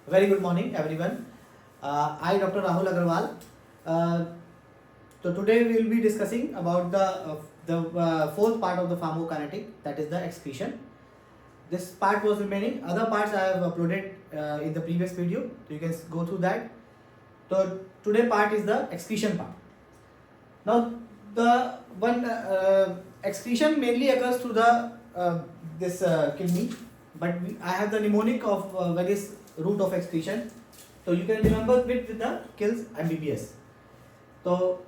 Very good morning, everyone. I, Dr. Rahul Agarwal. Uh, so today we will be discussing about the fourth part of the pharmacokinetic, that is the excretion. This part was remaining. Other parts I have uploaded in the previous video. So you can go through that. So today part is the excretion part. Now the one excretion mainly occurs through the this kidney, but I have the mnemonic of various route of excretion. So you can remember it with the kills MBBS. So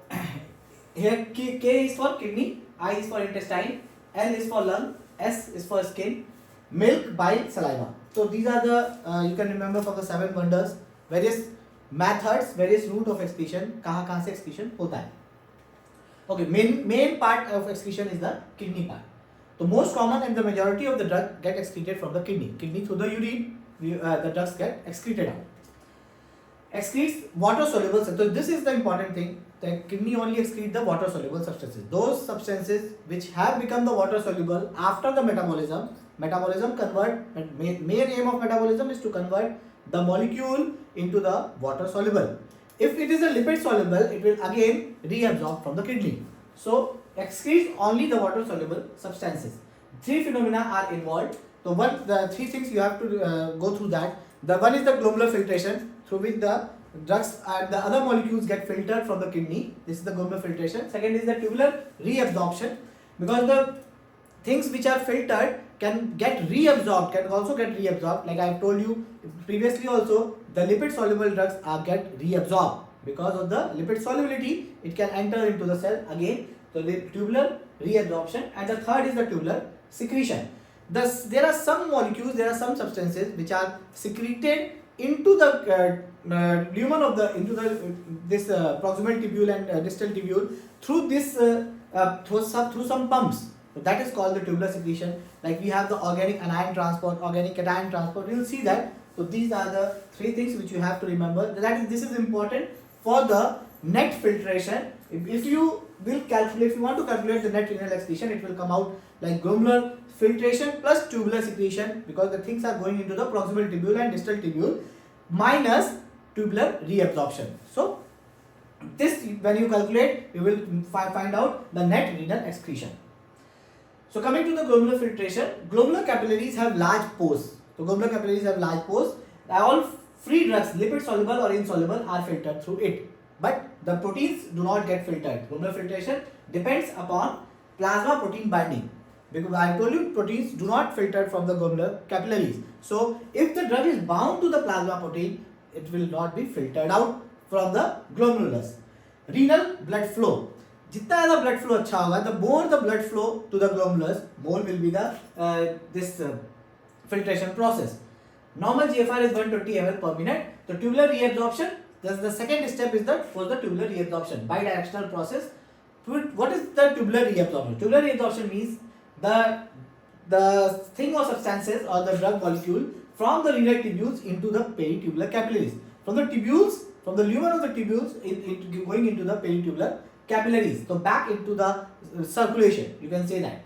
here K is for kidney, I is for intestine, L is for lung, S is for skin, milk, bile, saliva. So these are the you can remember from the 7 wonders. Various methods, various route of excretion. कहाँ से excretion होता है. Okay, main part of excretion is the kidney part. The most common and the majority of the drug get excreted from the kidney. Kidney through the urine, the drugs get excreted out. Excretes water soluble. So this is the important thing. The kidney only excretes the water soluble substances. Those substances which have become the water soluble after the metabolism. Metabolism convert. Main aim of metabolism is to convert the molecule into the water soluble. If it is a lipid soluble, it will again reabsorb from the kidney. So excretes only the water soluble substances. 3 phenomena are involved. So the 3 things you have to go through that. The one is the glomerular filtration, through which the drugs and the other molecules get filtered from the kidney. This is the glomerular filtration. Second is the tubular reabsorption, because the things which are filtered can get reabsorbed, can also get reabsorbed. Like I have told you previously also, the lipid soluble drugs are get reabsorbed. Because of the lipid solubility, it can enter into the cell again. So the tubular reabsorption, and the third is the tubular secretion. Thus, there are some molecules, there are some substances which are secreted into the lumen of the this proximal tubule and distal tubule through this through some pumps. So that is called the tubular secretion. Like we have the organic anion transport, organic cation transport. You will see that. So these are the 3 things which you have to remember. This is important for the net filtration. If you will calculate, if you want to calculate the net renal excretion, it will come out like glomerular filtration plus tubular secretion, because the things are going into the proximal tubule and distal tubule, minus tubular reabsorption. So this, when you calculate, you will find out the net renal excretion. So coming to the glomerular filtration, glomerular capillaries have large pores. So glomerular capillaries have large pores. All free drugs, lipid soluble or insoluble, are filtered through it. But the proteins do not get filtered. Glomerular filtration depends upon plasma protein binding. Because I told you proteins do not filter from the glomerular capillaries. So if the drug is bound to the plasma protein, it will not be filtered out from the glomerulus. Renal blood flow. जितना ज़्यादा blood flow अच्छा होगा, the more the blood flow to the glomerulus, more will be the this filtration process. Normal GFR is 120 ml per minute. The tubular reabsorption, the second step is the tubular reabsorption, bidirectional process. What is the tubular reabsorption? Tubular reabsorption means the thing or substances or the drug molecule from the renal tubules into the peritubular capillaries. From the tubules, from the lumen of the tubules, it going into the peritubular capillaries. So back into the circulation, you can say that.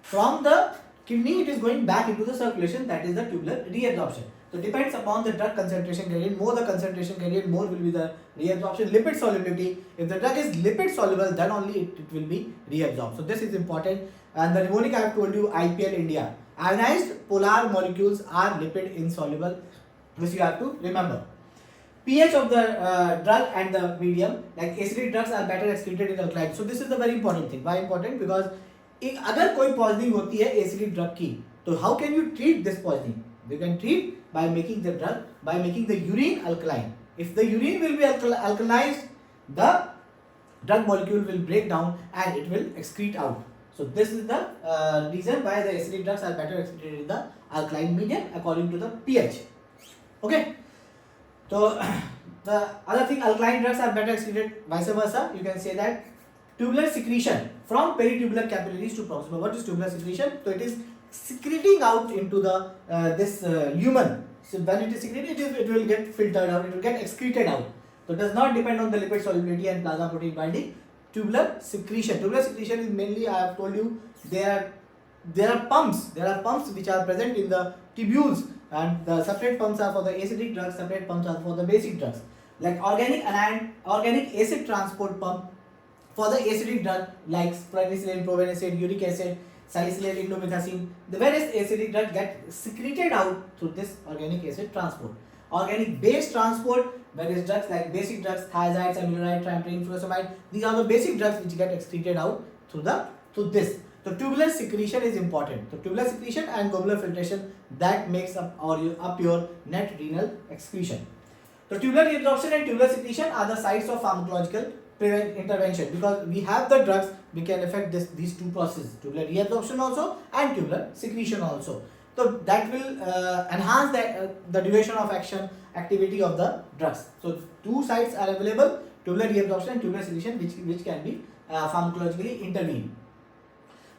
From the kidney, it is going back into the circulation, that is the tubular reabsorption. So depends upon the drug concentration gradient. More the concentration gradient, more will be the reabsorption. Lipid solubility, if the drug is lipid soluble, then only it will be reabsorbed. So this is important. And the mnemonic I have told you, IPL India. Ionized polar molecules are lipid insoluble, which you have to remember. pH of the drug and the medium, like acidic drugs are better excreted in alkaline. So this is the very important thing. Why important? Because if अगर कोई poisoning होती है acidic drug की, तो how can you treat this poisoning? You can treat by making the drug, by making the urine alkaline. If the urine will be alkalized, the drug molecule will break down and it will excrete out. So this is the reason why the acidic drugs are better excreted in the alkaline medium according to the pH. Okay. So the other thing, alkaline drugs are better excreted, vice versa. You can say that. Tubular secretion from peritubular capillaries to proximal. What is tubular secretion? So it is secreting out into the this lumen. So when it is secreted, it will get filtered out. It will get excreted out. So it does not depend on the lipid solubility and plasma protein binding. Tubular secretion. Tubular secretion is mainly, I have told you, there are pumps. There are pumps which are present in the tubules and the separate pumps are for the acidic drugs, separate pumps are for the basic drugs. Like organic acid transport pump for the acidic drug like penicillin, probenecid, uric acid, salicylate, indomethacin. The various acidic drugs get secreted out through this organic acid transport. Organic base transport, various drugs like basic drugs, thiazides, amiloride, trimethylene, furosemide. These are the basic drugs which get excreted out through this. So tubular secretion is important. So tubular secretion and glomerular filtration, that makes up your net renal excretion. So tubular reabsorption and tubular secretion are the sites of pharmacological intervention, because we have the drugs, we can affect these two processes, tubular reabsorption also and tubular secretion also. So that will enhance the duration of action activity of the drugs. So two sites are available, tubular reabsorption and tubular secretion, which can be pharmacologically intervened.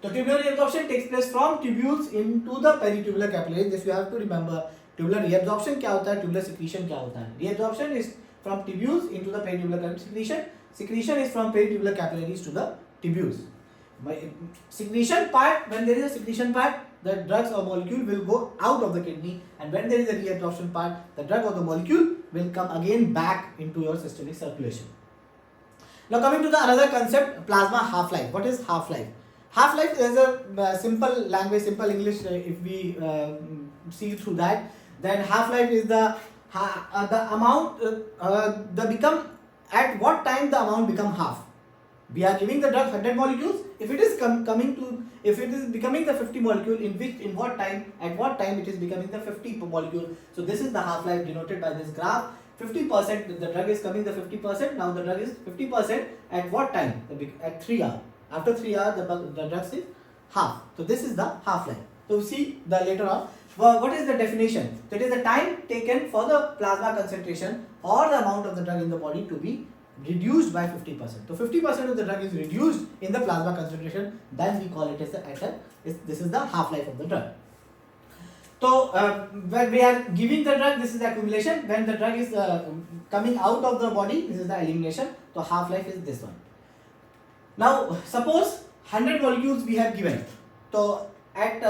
So tubular reabsorption takes place from tubules into the peritubular capillaries. This you have to remember. Tubular reabsorption क्या होता है, tubular secretion क्या होता है. Reabsorption is from tubules into the peritubular capillaries. Secretion is from peritubular capillaries to the tubules. Secretion part, when there is a secretion part, the drugs or molecule will go out of the kidney, and when there is a reabsorption part, the drug or the molecule will come again back into your systemic circulation. Now coming to the another concept, plasma half-life. What is half-life? Half-life is a simple language, simple English. If we see through that, then half-life is the amount at what time the amount become half. We are giving the drug 100 molecules. If it is becoming the 50 molecule, at what time it is becoming the 50 molecule. So this is the half-life denoted by this graph. 50%, the drug is coming the 50%. Now the drug is 50% at what time? At 3 hours. After 3 hours, the drug is half. So this is the half-life. So see the later on. Well, what is the definition? So it is the time taken for the plasma concentration or the amount of the drug in the body to be reduced by 50%. So 50% of the drug is reduced in the plasma concentration, then we call it as this is the half-life of the drug. So when we are giving the drug, this is the accumulation. When the drug is coming out of the body, this is the elimination. So half-life is this one. Now suppose 100 molecules we have given. So at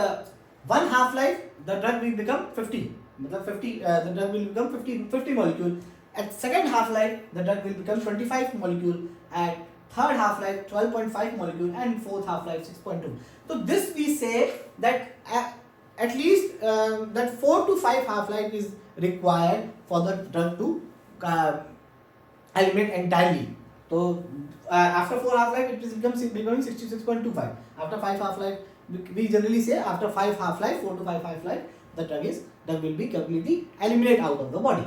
one half-life, the drug will become 50. The drug will become 50 molecule. At second half-life, the drug will become 25 molecule. At third half-life, 12.5 molecule, and fourth half-life, 6.2. So this we say that at least that 4 to 5 half-life is required for the drug to eliminate entirely. So after 4 half-life, it is becoming 66.25. After 5 half-life, we generally say after 5 half-life, 4 to 5 half-life, the drug will be completely eliminated out of the body.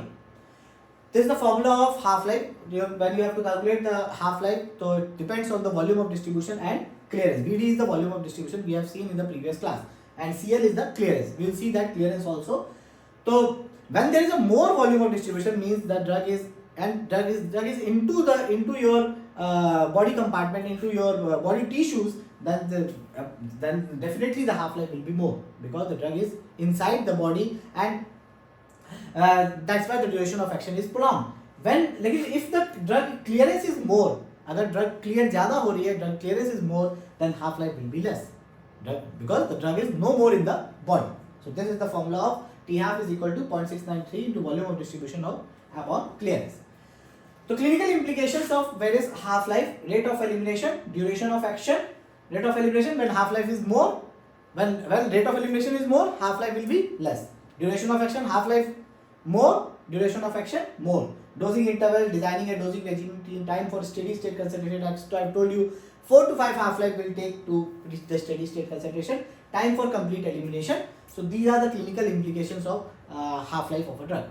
This is the formula of half-life. When you have to calculate the half-life, so it depends on the volume of distribution and clearance. Vd is the volume of distribution we have seen in the previous class, and Cl is the clearance. We will see that clearance also. So when there is a more volume of distribution, means the drug is into your body compartment, into your body tissues, then definitely the half-life will be more, because the drug is inside the body, and that's why the duration of action is prolonged. If the drug clearance is more, अगर drug clear ज़्यादा हो रही है, drug clearance is more, then half-life will be less, because the drug is no more in the body. So this is the formula of T half is equal to 0.693 into volume of distribution upon clearance. So clinical implications of various half-life: rate of elimination, duration of action. Rate of elimination, when half-life is more, when rate of elimination is more, half-life will be less. Duration of action, half-life more, duration of action more. Dosing interval, designing a dosing regime, time for steady state concentration. I've told you 4 to 5 half-life will take to reach the steady state concentration. Time for complete elimination. So these are the clinical implications of half-life of a drug.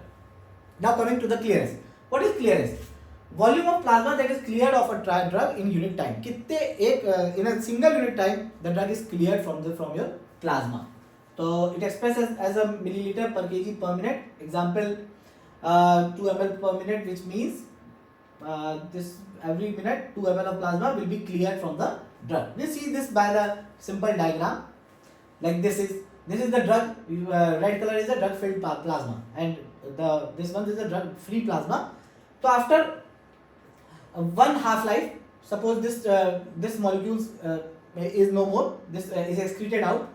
Now coming to the clearance. What is clearance? Volume of plasma that is cleared of a drug in unit time. In a single unit time, the drug is cleared from your plasma. So it expresses as a milliliter per kg per minute. Example, 2 ml per minute, which means this every minute 2 ml of plasma will be cleared from the drug. We see this by the simple diagram. Like this is the drug. Red color is the drug filled plasma, and this one is the drug free plasma. So after one half-life, suppose this molecules is no more, this is excreted out.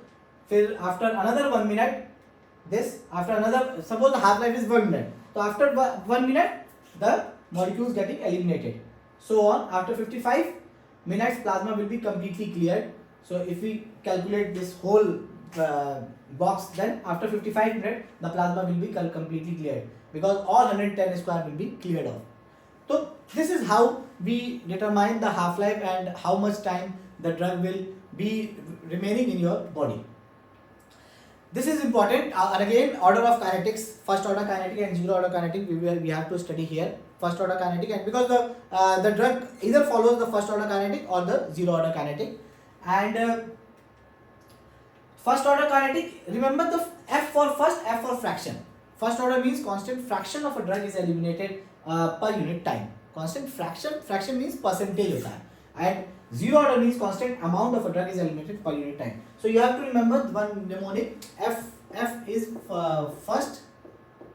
After another 1 minute, this after another, suppose the half life is 1 minute, so after 1 minute the molecule is getting eliminated, so on. After 55 minutes plasma will be completely cleared. So if we calculate this whole box, then after 55 minutes the plasma will be completely cleared, because all 110 square will be cleared off. So this is how we determine the half life and how much time the drug will be remaining in your body. This is important, and again order of kinetics, first order kinetic and zero order kinetic we have to study here. First order kinetic, and because the drug either follows the first order kinetic or the zero order kinetic. And first order kinetic, remember the F for first, F for fraction. First order means constant fraction of a drug is eliminated per unit time. Constant fraction means percentage of time, and zero order means constant amount of a drug is eliminated per unit time. So you have to remember one mnemonic, F is first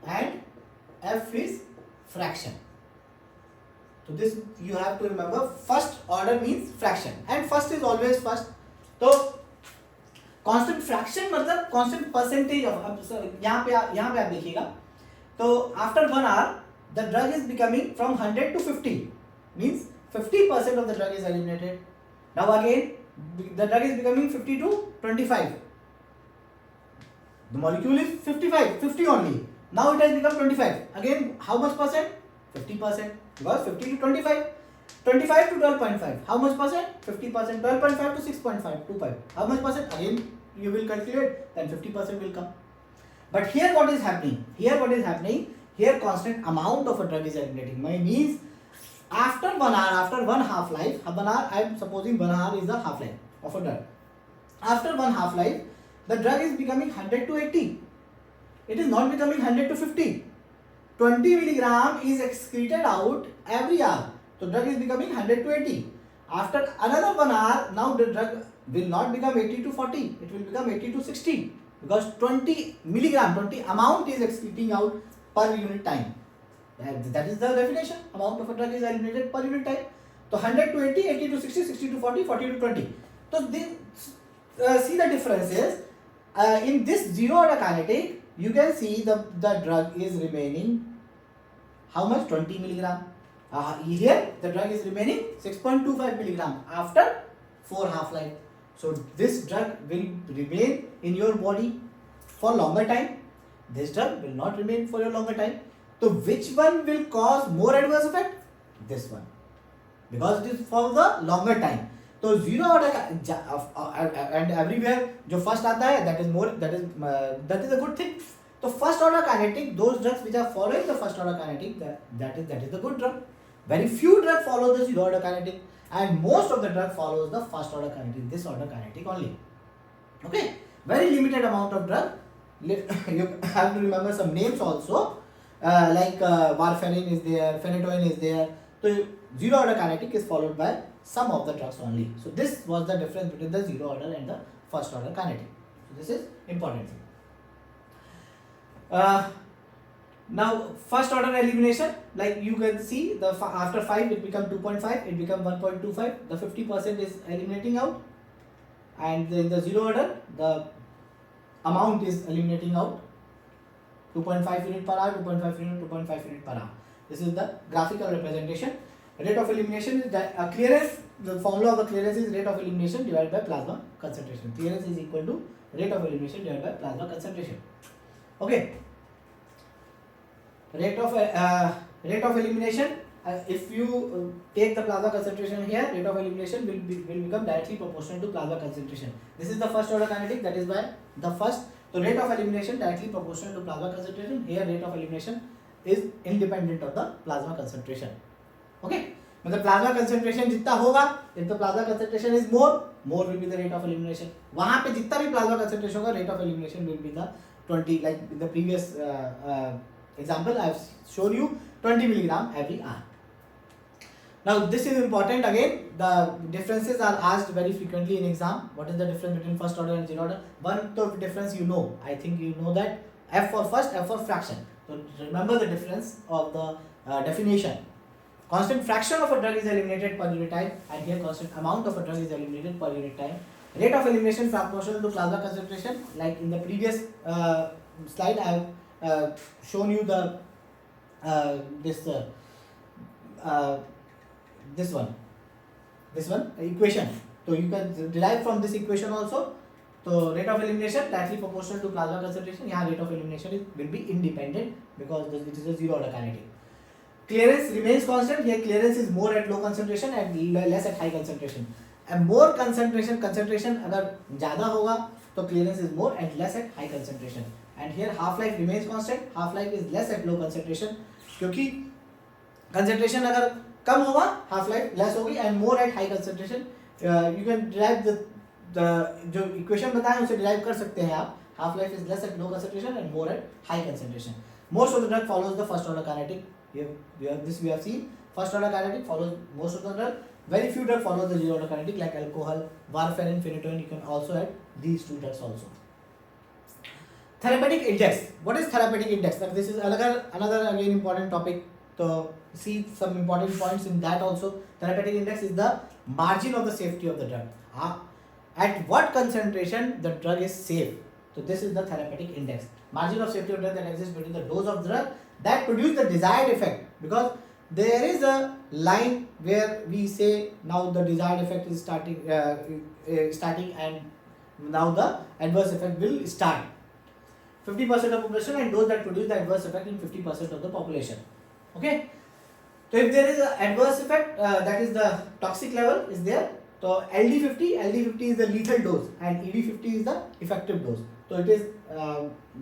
and F is fraction. So this you have to remember. First order means fraction, and first is always first. So constant fraction मतलब constant percentage of, यहाँ पे आप देखिएगा, तो after 1 hour the drug is becoming from 100 to 50, means 50% of the drug is eliminated. Now again the drug is becoming 50 to 25, the molecule is 50 only, now it has become 25, again how much percent? 50%, because 50 to 25, 25 to 12.5, how much percent? 50%, 12.5 to 6.525, how much percent? Again you will calculate, then 50% will come. But here what is happening? Here constant amount of a drug is eliminating. Means after 1 hour, after one half life, 1 hour, I am supposing 1 hour is the half life of a drug. After one half life, the drug is becoming 100 to 80. It is not becoming 100 to 50. 20 milligram is excreted out every hour. So drug is becoming 100 to 80. After another 1 hour, now the drug will not become 80 to 40. It will become 80 to 60. Because 20 milligram, 20 amount is excreting out per unit time. That is the definition. Amount of a drug is eliminated per unit time. So 100 to 80, 80 to 60, 60 to 40, 40 to 20. So see the differences. In this zero order kinetic, you can see the drug is remaining how much? 20 milligram. Here the drug is remaining 6.25 milligram after 4 half life. So this drug will remain in your body for longer time. This drug will not remain for a longer time. So which one will cause more adverse effect? This one, because it is for the longer time. So zero order and everywhere जो first आता है, that is more, that is a good thing. So first order kinetic, those drugs which are following the first order kinetic, that is the good drug. Very few drugs follow the zero order kinetic, and most of the drug follows the first order kinetic, this order kinetic only. Okay, very limited amount of drug. You have to remember some names also, like warfarin is there, phenytoin is there. So zero order kinetic is followed by some of the drugs only. So this was the difference between the zero order and the first order kinetic. So this is important thing. Now first order elimination, like you can see, the after 5 it become 2.5, it become 1.25, the 50% is eliminating out, and in the zero order the amount is eliminating out, 2.5 unit per hour, 2.5 unit per hour. This is the graphical representation. Rate of elimination is clearance. The formula of the clearance is rate of elimination divided by plasma concentration. Clearance is equal to rate of elimination divided by plasma concentration. Okay. Rate of elimination. If you take the plasma concentration here, rate of elimination will become directly proportional to plasma concentration. This is the first order kinetic. That is why the first. So rate of elimination directly proportional to plasma concentration. Here rate of elimination is independent of the plasma concentration. Okay. मतलब plasma concentration जितना होगा, if the plasma concentration is more will be the rate of elimination. वहाँ पे जितना भी plasma concentration होगा, rate of elimination will be the 20, like in the previous example I have shown you 20 milligram every hour. Now this is important again. The differences are asked very frequently in exam. What is the difference between first order and zero order? One difference you know. I think you know that F for first, F for fraction. So remember the difference of the definition. Constant fraction of a drug is eliminated per unit time, and here constant amount of a drug is eliminated per unit time. Rate of elimination proportional to plasma concentration, like in the previous slide I have shown you the this one equation. So you can derive from this equation also. So rate of elimination directly proportional to plasma concentration. Here rate of elimination will be independent because it is a zero order kinetic. Clearance remains constant. Here clearance is more at low concentration and less at high concentration. And more concentration अगर ज़्यादा होगा तो clearance is more and less at high concentration. And here half life remains constant. Half life is less at low concentration क्योंकि concentration अगर कम होगा half life less होगी and more at high concentration. You can derive the जो equation बताएं उसे derive कर सकते हैं आप. Half life is less at low concentration and more at high concentration. Most of the drug follows the first order kinetic. This we have seen. First order kinetic follows most of the drug. Very few drugs follow the zero order kinetic like alcohol, warfarin, phenytoin. You can also add these two drugs also. Therapeutic index. What is therapeutic index? Now, this is another again important topic. So see some important points in that also. Therapeutic index is the margin of the safety of the drug. At what concentration the drug is safe. So this is the therapeutic index. Margin of safety of drug that exists between the dose of drug that produce the desired effect. Because there is a line where we say now the desired effect is starting and now the adverse effect will start. 50% of population and those that produce the adverse effect in 50% of the population. Okay. So if there is an adverse effect, that is the toxic level is there. So LD50 is the lethal dose and ED50 is the effective dose. So it is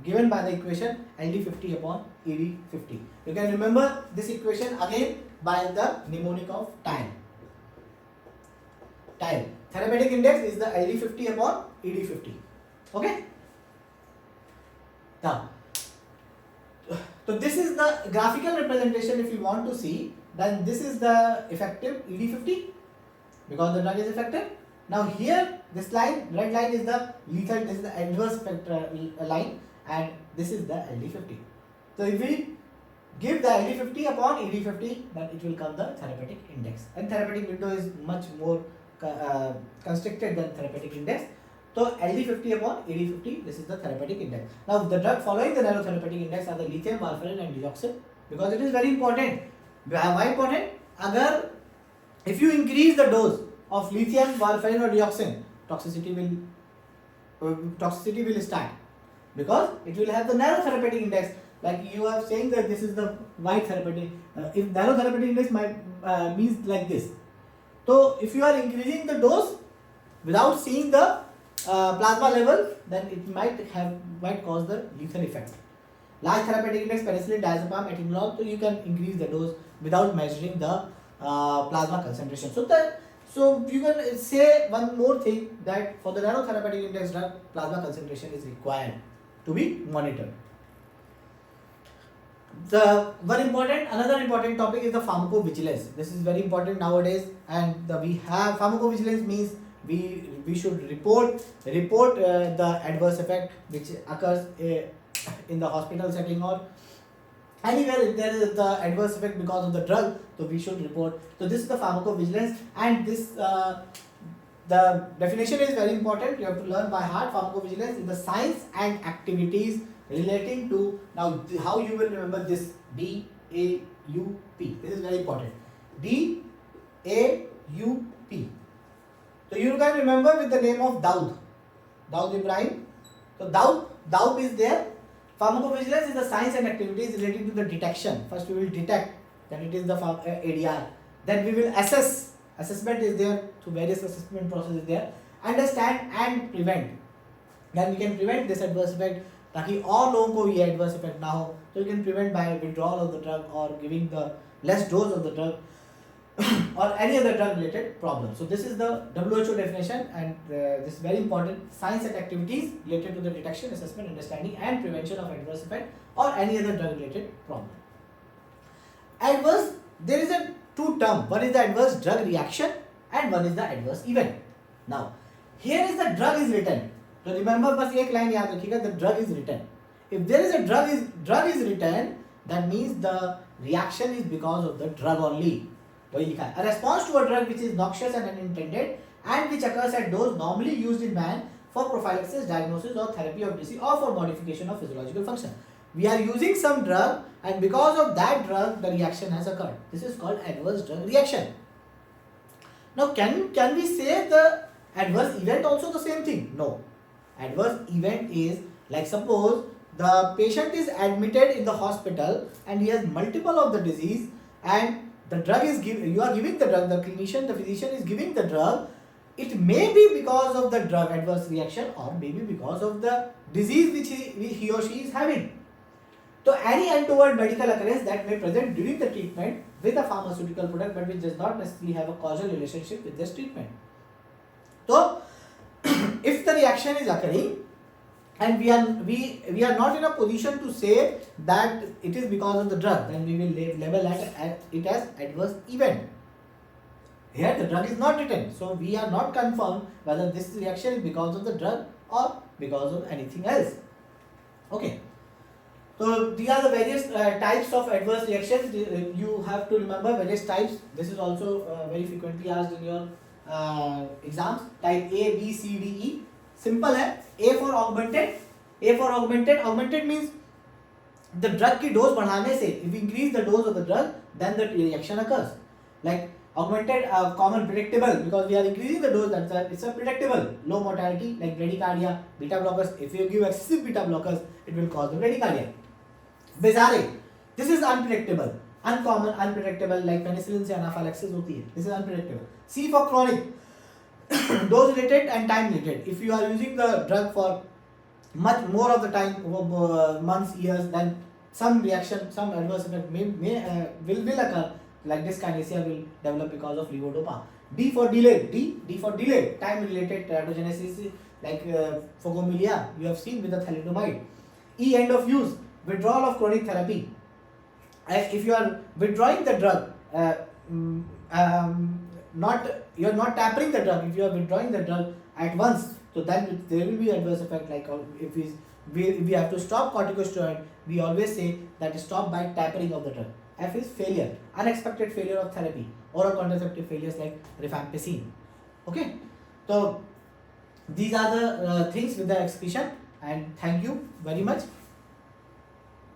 given by the equation LD50 upon ED50. You can remember this equation again by the mnemonic of time. Therapeutic index is the LD50 upon ED50. Okay. Now, so this is the graphical representation. If you want to see, then this is the effective ED50 because the drug is effective. Now here this line, red line is the lethal, this is the adverse effect line, and this is the LD50. So if we give the LD50 upon ED50, then it will come the therapeutic index. And therapeutic window is much more constricted than therapeutic index. So LD50 upon ED50, this is the therapeutic index. Now the drug following the narrow therapeutic index are the lithium, warfarin and dioxin because it is very important. Why important? If you increase the dose of lithium, warfarin or dioxin, toxicity will start because it will have the narrow therapeutic index. Like you are saying that this is the wide therapeutic. If narrow therapeutic index means like this. So if you are increasing the dose without seeing the plasma level, then it might cause the lethal effect. Large therapeutic index, penicillin, diazepam, atenolol. So you can increase the dose without measuring the plasma concentration. So you can say one more thing that for the narrow therapeutic index drug, plasma concentration is required to be monitored. Another important topic is the pharmacovigilance. This is very important nowadays, and we have pharmacovigilance means we should report the adverse effect which occurs in the hospital setting or anywhere if there is the adverse effect because of the drug, so we should report. So this is the pharmacovigilance, and this the definition is very important. You have to learn by heart. Pharmacovigilance is the science and activities relating to, now how you will remember this, DAUP. This is very important. DAUP. So you can remember with the name of Daud Ibrahim. So Daud is there. Pharmacovigilance is the science and activities relating to the detection. First we will detect, then it is the ADR. Then we will assess. Assessment is there, through various assessment processes there. Understand and prevent. Then we can prevent this adverse effect ताकि और लोगों को ये adverse effect ना हो. So you can prevent by withdrawal of the drug or giving the less dose of the drug or any other drug related problem. So this is the WHO definition, and this is very important. Science and activities related to the detection, assessment, understanding and prevention of adverse effect or any other drug related problem. Adverse, there is a two term. One is the adverse drug reaction and one is the adverse event. Now here is the drug is written. So remember बस एक line याद रखिएगा, the drug is written. If there is a drug is written, that means the reaction is because of the drug only. वही लिखा है. A response to a drug which is noxious and unintended and which occurs at dose normally used in man for prophylaxis, diagnosis or therapy of disease or for modification of physiological function. We are using some drug and because of that drug the reaction has occurred. This is called adverse drug reaction. Now can we say the adverse event also the same thing? No. Adverse event is like suppose the patient is admitted in the hospital and he has multiple of the disease and the drug is you are giving the drug, the clinician, the physician is giving the drug. It may be because of the drug adverse reaction or maybe because of the disease which he or she is having. So any untoward medical occurrence that may present during the treatment with a pharmaceutical product but which does not necessarily have a causal relationship with this treatment. So if the reaction is occurring and we are not in a position to say that it is because of the drug, then we will label it as adverse event. Here the drug is not written, so we are not confirmed whether this reaction is because of the drug or because of anything else. Okay. So these are the various types of adverse reactions. You have to remember various types. This is also very frequently asked in your exams. Type A, B, C, D, E. Simple है. A for augmented. Augmented means the drug की dose बढ़ाने से, if we increase the dose of the drug, then the reaction occurs. Like augmented, common, predictable, because we are increasing the dose. It's a predictable. Low mortality, like bradycardia, beta blockers. If you give excessive beta blockers, it will cause the bradycardia. Bizarre. This is unpredictable. Uncommon, unpredictable, like penicillin से anaphylaxis होती है. This is unpredictable. C for chronic. Dose related and time related. If you are using the drug for much more of the time, months, years, then some reaction, some adverse effect will occur. Like dyskinesia will develop because of levodopa. D for delay. D for delay. Time related teratogenesis, like phogomilia you have seen with the thalidomide. E, end of use. Withdrawal of chronic therapy. If you are withdrawing the drug, you are not tapering the drug. If you are withdrawing the drug at once, so then there will be adverse effect. Like if we have to stop corticosteroid, we always say that stop by tapering of the drug. F is failure, unexpected failure of therapy, oral contraceptive failures like rifampicin. Okay, so these are the things with the excretion, and thank you very much.